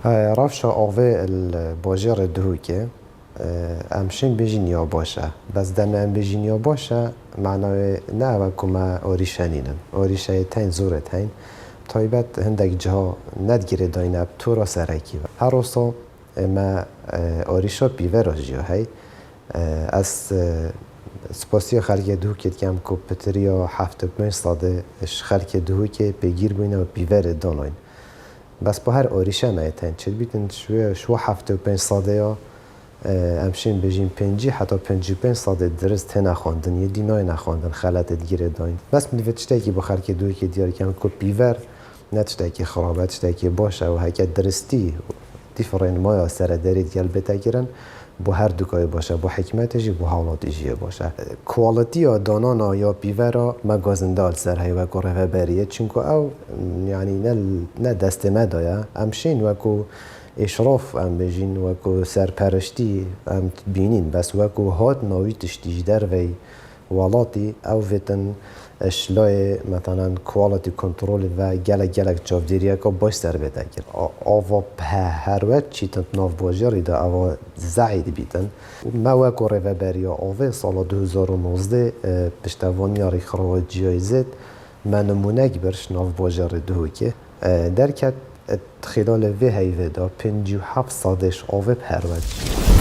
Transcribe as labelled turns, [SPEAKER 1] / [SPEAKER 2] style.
[SPEAKER 1] رافشا آوه الباجر دهوکه امشین بجینیا باشه بس دم ام بجینیا باشه معنای نه و کما اوریشانینن اوریشای تین زوره تین تایبت هندک جها ندگیره داینه تو را سرکی هر روزا ما اوریشا بیوراج جا هی از سپاسی خلق دهوکه کم کوپتریا 75 ساده خلق دهوکه بگیر بینه و بیور داناین بس با هر آریشه نایتن چه بیتن شو 75 ساده یا امشین بجیم 50 حتی 55 ساده درست نخواندن یه دینای نخواندن خلط دیگه داین بس می‌دونید چطوری که بخار که دوی که دیار کم کو بیور نه چطوری که خرابه چطوری که باشه و حکت درستی دیفرین مایا سر درید گل بتگیرن با هر دوکای باشه با حکمتش با حالاتش باشه کوالیتی یا دانانا یا بیورا مگازندال سر هی و گره بریه چونکو او یعنی نه دست مدایا امشین و کو اشراف ام بجین و کو سرپرشتی ام بینین بس و کو هات نویتش دیجدر وی والاتی او ویتن اشلای مثلا کوالیتی کنترل و گلک چافدیریه که باش سر بده کرد آوا به هر وقت چیتن ناف باجری دا آوا زعید بیتن ما وکو رو بریا آوه سال 2019 پشتوانی آری خراجی های زد من نمونک برش ناف باجر دهو که درکت خلال وی هیوه دا 57 سادش آوه به هر وقت